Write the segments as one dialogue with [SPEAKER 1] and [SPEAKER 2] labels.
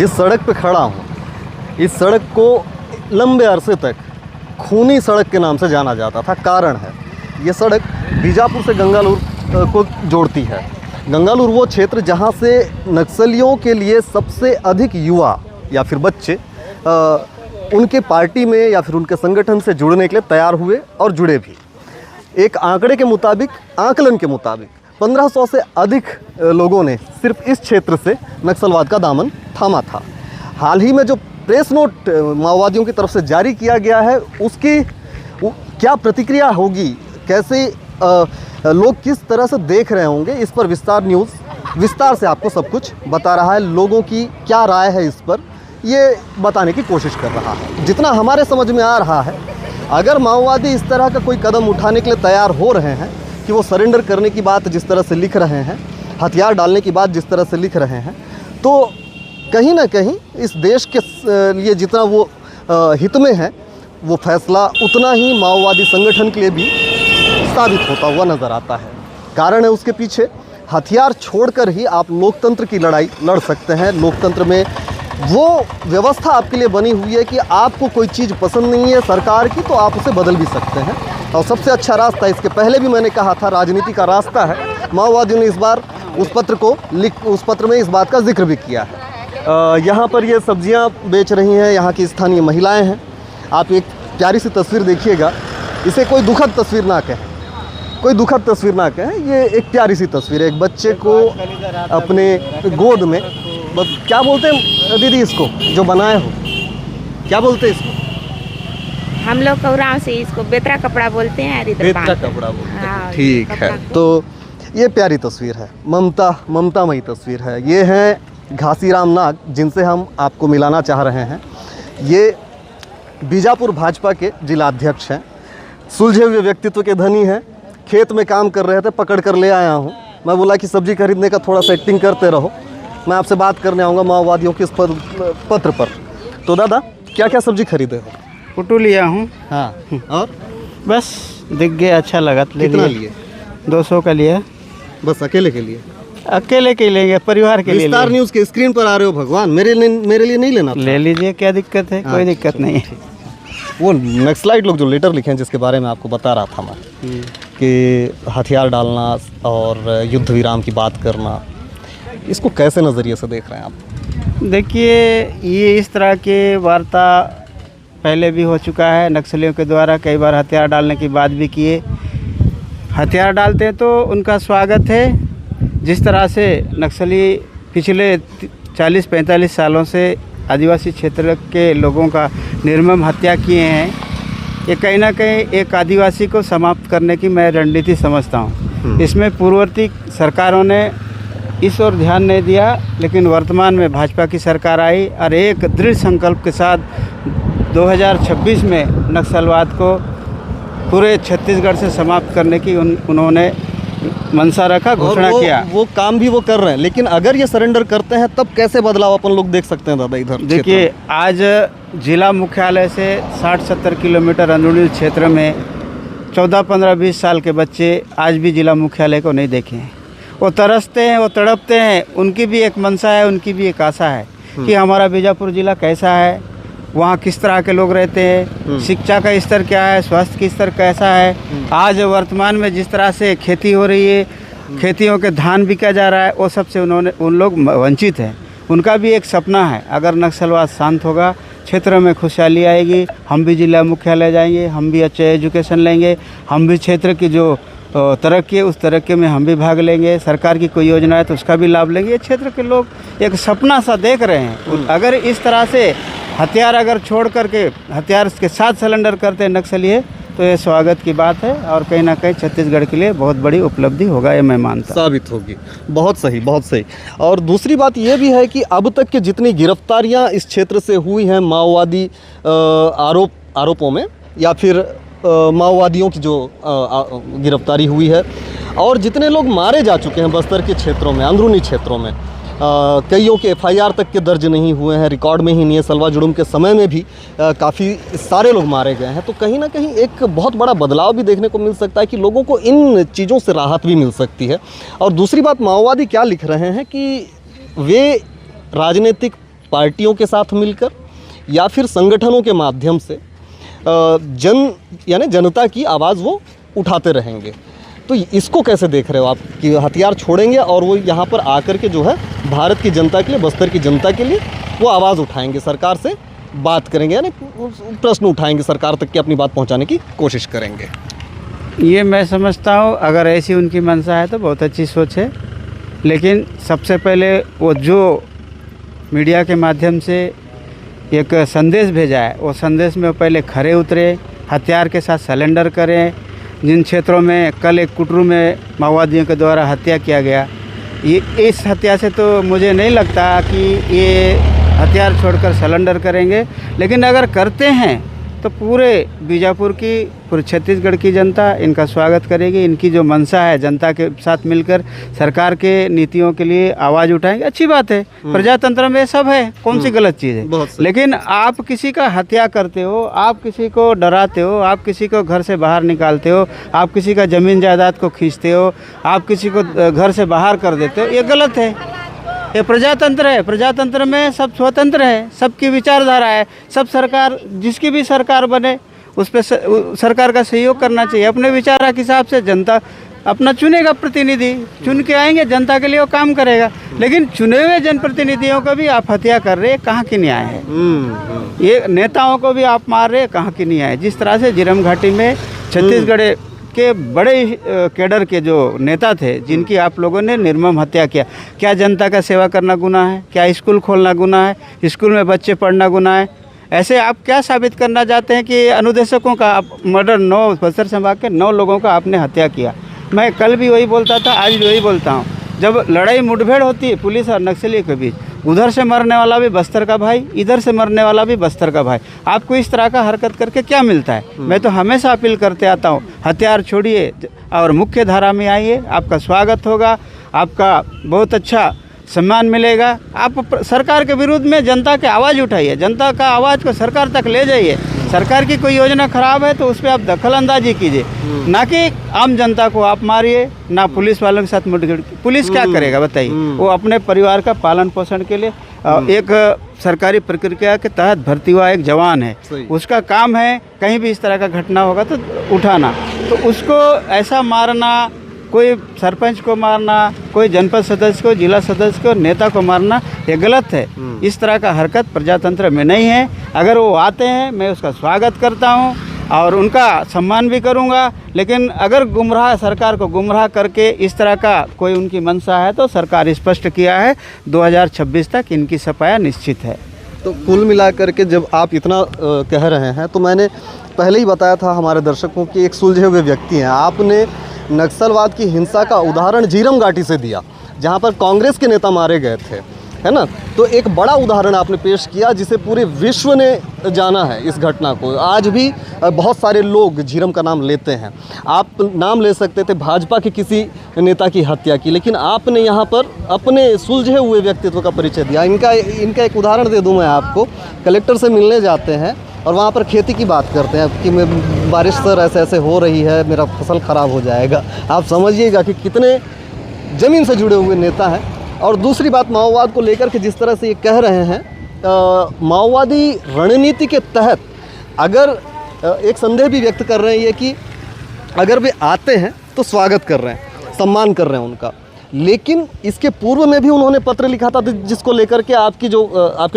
[SPEAKER 1] जिस सड़क पे खड़ा हूँ, इस सड़क को लंबे अरसे तक खूनी सड़क के नाम से जाना जाता था। कारण है, ये सड़क बीजापुर से गंगालूर को जोड़ती है। गंगालूर वो क्षेत्र जहाँ से नक्सलियों के लिए सबसे अधिक युवा या फिर बच्चे उनके पार्टी में या फिर उनके संगठन से जुड़ने के लिए तैयार हुए और जुड़े भी। एक आंकड़े के मुताबिक, आकलन के मुताबिक 1500 से अधिक लोगों ने सिर्फ इस क्षेत्र से नक्सलवाद का दामन थामा था। हाल ही में जो प्रेस नोट माओवादियों की तरफ से जारी किया गया है, उसकी क्या प्रतिक्रिया होगी, कैसे लोग किस तरह से देख रहे होंगे, इस पर विस्तार न्यूज़ विस्तार से आपको सब कुछ बता रहा है। लोगों की क्या राय है इस पर, ये बताने की कोशिश कर रहा है। जितना हमारे समझ में आ रहा है, अगर माओवादी इस तरह का कोई कदम उठाने के लिए तैयार हो रहे हैं कि वो सरेंडर करने की बात जिस तरह से लिख रहे हैं, हथियार डालने की बात जिस तरह से लिख रहे हैं, तो कहीं ना कहीं इस देश के लिए जितना वो हित में है, वो फैसला उतना ही माओवादी संगठन के लिए भी साबित होता हुआ नज़र आता है। कारण है उसके पीछे, हथियार छोड़कर ही आप लोकतंत्र की लड़ाई लड़ सकते हैं। लोकतंत्र में वो व्यवस्था आपके लिए बनी हुई है कि आपको कोई चीज़ पसंद नहीं है सरकार की, तो आप उसे बदल भी सकते हैं। और सबसे अच्छा रास्ता, इसके पहले भी मैंने कहा था, राजनीति का रास्ता है। माओवादियों ने इस बार उस पत्र में इस बात का जिक्र भी किया है। यहाँ पर ये सब्जियाँ बेच रही हैं यहाँ की स्थानीय महिलाएं हैं। आप एक प्यारी सी तस्वीर देखिएगा, इसे कोई दुखद तस्वीर ना कहें, कोई दुखद तस्वीर ना कहें, ये एक प्यारी सी तस्वीर है। एक बच्चे को अपने गोद में, क्या बोलते हैं दीदी इसको जो बनाए हो, क्या बोलते हैं इसको?
[SPEAKER 2] हम लोग कौराव से इसको बेतरा कपड़ा बोलते हैं।
[SPEAKER 1] बेतरा कपड़ा बोलते हैं, ठीक है। तो ये प्यारी तस्वीर है, ममतामयी तस्वीर है। ये हैं घासीराम नाग, जिनसे हम आपको मिलाना चाह रहे हैं। ये बीजापुर भाजपा के जिलाध्यक्ष हैं, सुलझे हुए व्यक्तित्व के धनी हैं। खेत में काम कर रहे थे, पकड़ कर ले आया हूँ। मैं बोला कि सब्जी खरीदने का थोड़ा सा एक्टिंग करते रहो, मैं आपसे बात करने आऊँगा माओवादियों के इस पत्र पर। तो दादा, क्या क्या सब्जी खरीदे हो?
[SPEAKER 3] कुटू लिया हूँ।
[SPEAKER 1] हाँ, और
[SPEAKER 3] बस दिख गया, अच्छा लगा तो ले
[SPEAKER 1] कितना
[SPEAKER 3] लिया।
[SPEAKER 1] लिए?
[SPEAKER 3] 200 का लिया।
[SPEAKER 1] बस अकेले के लिए?
[SPEAKER 3] अकेले के लेंगे, परिवार के लिए।
[SPEAKER 1] विस्तार न्यूज़ के स्क्रीन पर आ रहे हो भगवान, मेरे लिए नहीं लेना था?
[SPEAKER 3] ले लीजिए, क्या दिक्कत है? कोई दिक्कत नहीं है।
[SPEAKER 1] वो नक्सलाइट लोग जो लेटर लिखे हैं, जिसके बारे में आपको बता रहा था मैं, कि हथियार डालना और युद्ध विराम की बात करना, इसको कैसे नज़रिए से देख रहे हैं आप?
[SPEAKER 3] देखिए, ये इस तरह के वार्ता पहले भी हो चुका है। नक्सलियों के द्वारा कई बार हथियार डालने की बात भी किए। हथियार डालते हैं तो उनका स्वागत है। जिस तरह से नक्सली पिछले 40-45 सालों से आदिवासी क्षेत्र के लोगों का निर्मम हत्या किए हैं, ये कहीं ना कहीं एक आदिवासी को समाप्त करने की मैं रणनीति समझता हूँ। इसमें पूर्ववर्ती सरकारों ने इस ओर ध्यान नहीं दिया, लेकिन वर्तमान में भाजपा की सरकार आई और एक दृढ़ संकल्प के साथ 2026 में नक्सलवाद को पूरे छत्तीसगढ़ से समाप्त करने की उन्होंने मंशा रखा, घोषणा किया।
[SPEAKER 1] वो काम भी वो कर रहे हैं, लेकिन अगर ये सरेंडर करते हैं तब कैसे बदलाव अपन लोग देख सकते हैं दादा इधर?
[SPEAKER 3] देखिए, आज जिला मुख्यालय से 60-70 किलोमीटर अंदरूनी क्षेत्र में 14, 15, 20 साल के बच्चे आज भी जिला मुख्यालय को नहीं देखे हैं। वो तरसते हैं, वो तड़पते हैं। उनकी भी एक मंशा है, उनकी भी एक आशा है कि हमारा बीजापुर जिला कैसा है, वहाँ किस तरह के लोग रहते हैं, शिक्षा का स्तर क्या है, स्वास्थ्य का स्तर कैसा है। आज वर्तमान में जिस तरह से खेती हो रही है, खेतियों के धान बिका जा रहा है, वो सबसे उन लोग वंचित हैं। उनका भी एक सपना है, अगर नक्सलवाद शांत होगा, क्षेत्र में खुशहाली आएगी, हम भी जिला मुख्यालय जाएंगे, हम भी अच्छे एजुकेशन लेंगे, हम भी क्षेत्र की जो तरक्की है उस तरक्की में हम भी भाग लेंगे, सरकार की कोई योजना है तो उसका भी लाभ लेंगे। ये क्षेत्र के लोग एक सपना सा देख रहे हैं। अगर इस तरह से हथियार अगर छोड़ करके हथियार के साथ सरेंडर करते हैं नक्सली, तो ये स्वागत की बात है और कहीं ना कहीं छत्तीसगढ़ के लिए बहुत बड़ी उपलब्धि होगा, ये मैं मानता हूं।
[SPEAKER 1] साबित होगी। बहुत सही, बहुत सही। और दूसरी बात ये भी है कि अब तक के जितनी गिरफ्तारियां इस क्षेत्र से हुई हैं माओवादी आरोपों में, या फिर माओवादियों की जो गिरफ्तारी हुई है, और जितने लोग मारे जा चुके हैं बस्तर के क्षेत्रों में, अंदरूनी क्षेत्रों में, कईयों के FIR तक के दर्ज नहीं हुए हैं, रिकॉर्ड में ही नहीं है। सलवा जुड़ूम के समय में भी काफ़ी सारे लोग मारे गए हैं। तो कहीं ना कहीं एक बहुत बड़ा बदलाव भी देखने को मिल सकता है कि लोगों को इन चीज़ों से राहत भी मिल सकती है। और दूसरी बात, माओवादी क्या लिख रहे हैं कि वे राजनीतिक पार्टियों के साथ मिलकर या फिर संगठनों के माध्यम से यानी जनता की आवाज़ वो उठाते रहेंगे। तो इसको कैसे देख रहे हो आप कि हथियार छोड़ेंगे और वो यहाँ पर आकर के जो है भारत की जनता के लिए, बस्तर की जनता के लिए वो आवाज़ उठाएंगे, सरकार से बात करेंगे, यानी प्रश्न उठाएंगे, सरकार तक की अपनी बात पहुँचाने की कोशिश करेंगे?
[SPEAKER 3] ये मैं समझता हूँ अगर ऐसी उनकी मंशा है तो बहुत अच्छी सोच है, लेकिन सबसे पहले वो जो मीडिया के माध्यम से एक संदेश भेजा है, वो संदेश में पहले खरे उतरे, हथियार के साथ सरेंडर करें। जिन क्षेत्रों में कल एक कुटरू में माओवादियों के द्वारा हत्या किया गया, ये इस हत्या से तो मुझे नहीं लगता कि ये हथियार छोड़कर सरेंडर करेंगे, लेकिन अगर करते हैं तो पूरे बीजापुर की, पूरे छत्तीसगढ़ की जनता इनका स्वागत करेगी। इनकी जो मंशा है जनता के साथ मिलकर सरकार के नीतियों के लिए आवाज़ उठाएंगे, अच्छी बात है। प्रजातंत्र में सब है, कौन सी गलत चीज़ है? लेकिन आप किसी का हत्या करते हो, आप किसी को डराते हो, आप किसी को घर से बाहर निकालते हो, आप किसी का ज़मीन जायदाद को खींचते हो, आप किसी को घर से बाहर कर देते हो, ये गलत है। ये प्रजातंत्र है, प्रजातंत्र में सब स्वतंत्र है, सबकी विचारधारा है, सब सरकार, जिसकी भी सरकार बने उस पर सरकार का सहयोग करना चाहिए। अपने विचार के हिसाब से जनता अपना चुनेगा प्रतिनिधि, चुन के आएंगे, जनता के लिए वो काम करेगा। लेकिन चुने हुए जनप्रतिनिधियों को भी आप हत्या कर रहे, कहाँ की न्याय है? ये नेताओं को भी आप मार रहे, कहाँ की न्याय है? जिस तरह से झीरम घाटी में छत्तीसगढ़ के बड़े कैडर के जो नेता थे, जिनकी आप लोगों ने निर्मम हत्या किया, क्या जनता का सेवा करना गुनाह है? क्या स्कूल खोलना गुनाह है? स्कूल में बच्चे पढ़ना गुनाह है? ऐसे आप क्या साबित करना चाहते हैं कि अनुदेशकों का आप मर्डर, 9 बस्तर संभाग के 9 लोगों का आपने हत्या किया? मैं कल भी वही बोलता था, आज भी वही बोलता हूँ। जब लड़ाई मुठभेड़ होती है पुलिस और नक्सलियों के बीच, उधर से मरने वाला भी बस्तर का भाई, इधर से मरने वाला भी बस्तर का भाई। आपको इस तरह का हरकत करके क्या मिलता है? मैं तो हमेशा अपील करते आता हूँ, हथियार छोड़िए और मुख्य धारा में आइए, आपका स्वागत होगा, आपका बहुत अच्छा सम्मान मिलेगा। आप सरकार के विरुद्ध में जनता की आवाज़ उठाइए, जनता का आवाज़ को सरकार तक ले जाइए। सरकार की कोई योजना खराब है तो उस पर आप दखल अंदाजी कीजिए, ना कि आम जनता को आप मारिए, ना पुलिस वालों के साथ मुठभेड़। पुलिस क्या करेगा बताइए? वो अपने परिवार का पालन पोषण के लिए एक सरकारी प्रक्रिया के तहत भर्ती हुआ एक जवान है, उसका काम है कहीं भी इस तरह का घटना होगा तो उठाना। तो उसको ऐसा मारना, कोई सरपंच को मारना, कोई जनपद सदस्य को, जिला सदस्य को, नेता को मारना, ये गलत है। इस तरह का हरकत प्रजातंत्र में नहीं है। अगर वो आते हैं मैं उसका स्वागत करता हूँ और उनका सम्मान भी करूँगा, लेकिन अगर गुमराह, सरकार को गुमराह करके इस तरह का कोई उनकी मंशा है तो सरकार स्पष्ट किया है 2026 तक इनकी सफाया निश्चित है।
[SPEAKER 1] तो कुल मिलाकर के जब आप इतना कह रहे हैं तो मैंने पहले ही बताया था हमारे दर्शकों की एक सुलझे हुए व्यक्ति हैं। आपने नक्सलवाद की हिंसा का उदाहरण झीरम घाटी से दिया, जहां पर कांग्रेस के नेता मारे गए थे, है ना? तो एक बड़ा उदाहरण आपने पेश किया जिसे पूरे विश्व ने जाना है इस घटना को। आज भी बहुत सारे लोग झीरम का नाम लेते हैं। आप नाम ले सकते थे भाजपा के किसी नेता की हत्या की, लेकिन आपने यहाँ पर अपने सुलझे हुए व्यक्तित्व का परिचय दिया। इनका एक उदाहरण दे दूँ मैं आपको। कलेक्टर से मिलने जाते हैं और वहाँ पर खेती की बात करते हैं कि बारिश सर ऐसे ऐसे हो रही है, मेरा फसल ख़राब हो जाएगा। आप समझिएगा कि कितने ज़मीन से जुड़े हुए नेता हैं। और दूसरी बात, माओवाद को लेकर के जिस तरह से ये कह रहे हैं, माओवादी रणनीति के तहत अगर एक संदेह भी व्यक्त कर रहे हैं ये कि अगर वे आते हैं तो स्वागत कर रहे हैं, सम्मान कर रहे हैं उनका। लेकिन इसके पूर्व में भी उन्होंने पत्र लिखा था जिसको लेकर के आपके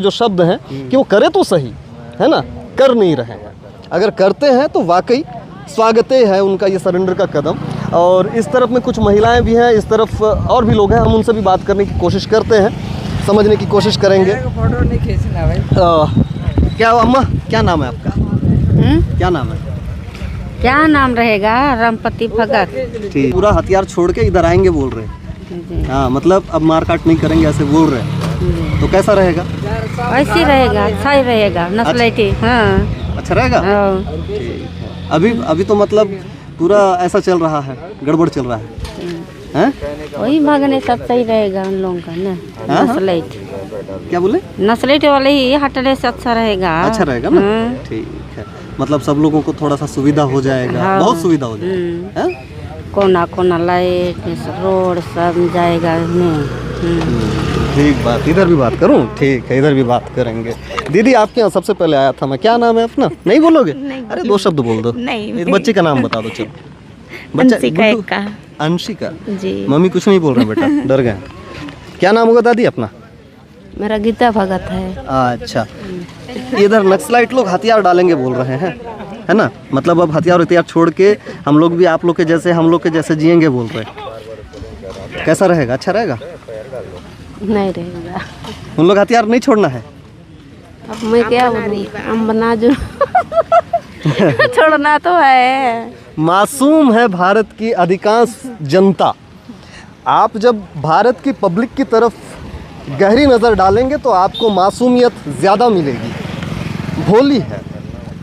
[SPEAKER 1] जो शब्द हैं कि वो करे तो सही, है ना, कर नहीं रहे हैं। अगर करते हैं तो वाकई स्वागत है उनका ये सरेंडर का कदम। और इस तरफ में कुछ महिलाएं भी हैं, इस तरफ और भी लोग हैं, हम उनसे भी बात करने की कोशिश करते हैं, समझने की कोशिश करेंगे।
[SPEAKER 4] फोटो नहीं खींचना भाई।
[SPEAKER 1] क्या अम्मा, क्या नाम है आपका? क्या नाम है?
[SPEAKER 2] क्या नाम रहेगा? रामपति भगत।
[SPEAKER 1] ठीक। पूरा हथियार छोड़ के इधर आएंगे बोल रहे हैं। हाँ, मतलब अब मारकाट नहीं करेंगे ऐसे बोल रहे हैं। तो कैसा रहेगा?
[SPEAKER 2] ऐसे रहेगा, अच्छा ही रहेगा, नस्लेटी। हाँ,
[SPEAKER 1] अच्छा रहेगा। ठीक है। अभी तो मतलब पूरा ऐसा चल रहा है, गड़बड़ चल रहा है।
[SPEAKER 2] वही भागने सब सही रहेगा उन लोगों का ना। नस्लेट
[SPEAKER 1] क्या बोले?
[SPEAKER 2] नस्लेट वाले ही हटने से अच्छा रहेगा।
[SPEAKER 1] अच्छा रहेगा ना। ठीक है, मतलब सब लोगों को थोड़ा सा सुविधा हो जाएगा। बहुत सुविधा हो जाएगा।
[SPEAKER 2] कोना कोना लाइट, रोड सब जाएगा।
[SPEAKER 1] ठीक बात, इधर भी बात करूं? ठीक है, इधर भी बात करेंगे। दीदी आपके यहाँ सबसे पहले आया था मैं, क्या नाम है अपना? नहीं बोलोगे?
[SPEAKER 2] नहीं
[SPEAKER 1] अरे 2 शब्द बोल दो।
[SPEAKER 2] नहीं।
[SPEAKER 1] एक बच्चे का नाम बता दो चलो।
[SPEAKER 2] अंशिका
[SPEAKER 1] गुड्डू?
[SPEAKER 2] का।
[SPEAKER 1] अंशिका।
[SPEAKER 2] जी।
[SPEAKER 1] मम्मी कुछ नहीं बोल रहे बेटा, डर गए। क्या नाम होगा दादी अपना?
[SPEAKER 2] मेरा गीता भगत है।
[SPEAKER 1] अच्छा, इधर नक्सलाइट लोग हथियार डालेंगे बोल रहे हैं, है ना? मतलब अब हथियार छोड़ के हम लोग भी आप लोग के जैसे, हम लोग के जैसे जिएंगे बोल रहे हैं। कैसा रहेगा? अच्छा रहेगा?
[SPEAKER 2] नहीं रहेगा।
[SPEAKER 1] उन लोग हथियार नहीं छोड़ना है।
[SPEAKER 2] अब मैं क्या बोलूँ, हम बना जो छोड़ना तो है।
[SPEAKER 1] मासूम है भारत की अधिकांश जनता। आप जब भारत की पब्लिक की तरफ गहरी नज़र डालेंगे तो आपको मासूमियत ज़्यादा मिलेगी। भोली है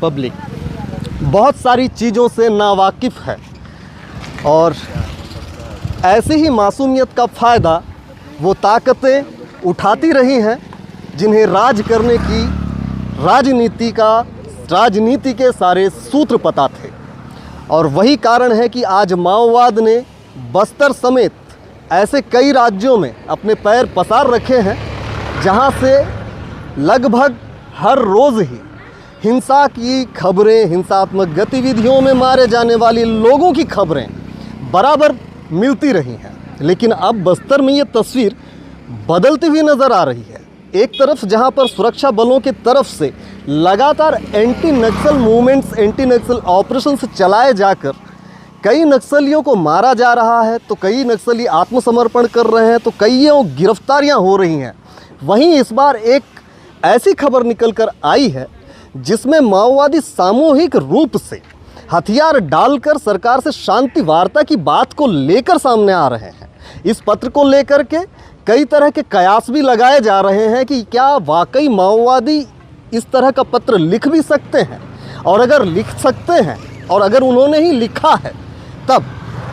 [SPEAKER 1] पब्लिक, बहुत सारी चीज़ों से नावाकिफ़ है और ऐसी ही मासूमियत का फ़ायदा वो ताकतें उठाती रही हैं जिन्हें राज करने की राजनीति के सारे सूत्र पता थे। और वही कारण है कि आज माओवाद ने बस्तर समेत ऐसे कई राज्यों में अपने पैर पसार रखे हैं जहां से लगभग हर रोज़ ही हिंसा की खबरें, हिंसात्मक गतिविधियों में मारे जाने वाले लोगों की खबरें बराबर मिलती रही हैं। लेकिन अब बस्तर में ये तस्वीर बदलती हुई नज़र आ रही है। एक तरफ जहां पर सुरक्षा बलों की तरफ से लगातार एंटी नक्सल मूवमेंट्स, एंटी नक्सल ऑपरेशंस चलाए जाकर कई नक्सलियों को मारा जा रहा है, तो कई नक्सली आत्मसमर्पण कर रहे हैं, तो कईयों गिरफ्तारियां हो रही हैं। वहीं इस बार एक ऐसी खबर निकल कर आई है जिसमें माओवादी सामूहिक रूप से हथियार डालकर सरकार से शांति वार्ता की बात को लेकर सामने आ रहे हैं। इस पत्र को लेकर के कई तरह के कयास भी लगाए जा रहे हैं कि क्या वाकई माओवादी इस तरह का पत्र लिख भी सकते हैं, और अगर लिख सकते हैं और अगर उन्होंने ही लिखा है तब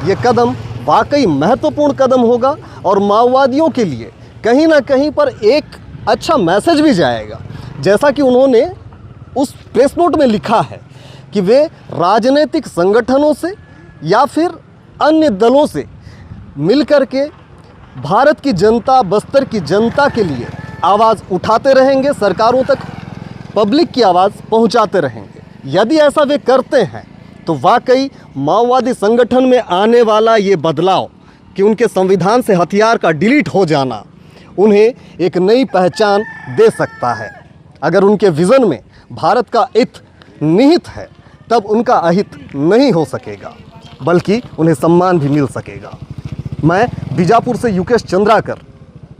[SPEAKER 1] ये कदम वाकई महत्वपूर्ण कदम होगा और माओवादियों के लिए कहीं ना कहीं पर एक अच्छा मैसेज भी जाएगा। जैसा कि उन्होंने उस प्रेस नोट में लिखा है कि वे राजनीतिक संगठनों से या फिर अन्य दलों से मिलकर के भारत की जनता, बस्तर की जनता के लिए आवाज़ उठाते रहेंगे, सरकारों तक पब्लिक की आवाज़ पहुंचाते रहेंगे। यदि ऐसा वे करते हैं तो वाकई माओवादी संगठन में आने वाला ये बदलाव कि उनके संविधान से हथियार का डिलीट हो जाना उन्हें एक नई पहचान दे सकता है। अगर उनके विज़न में भारत का हित निहित है तब उनका अहित नहीं हो सकेगा, बल्कि उन्हें सम्मान भी मिल सकेगा। मैं बीजापुर से युकेश चंद्राकर,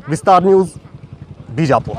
[SPEAKER 1] विस्तार न्यूज़, बीजापुर।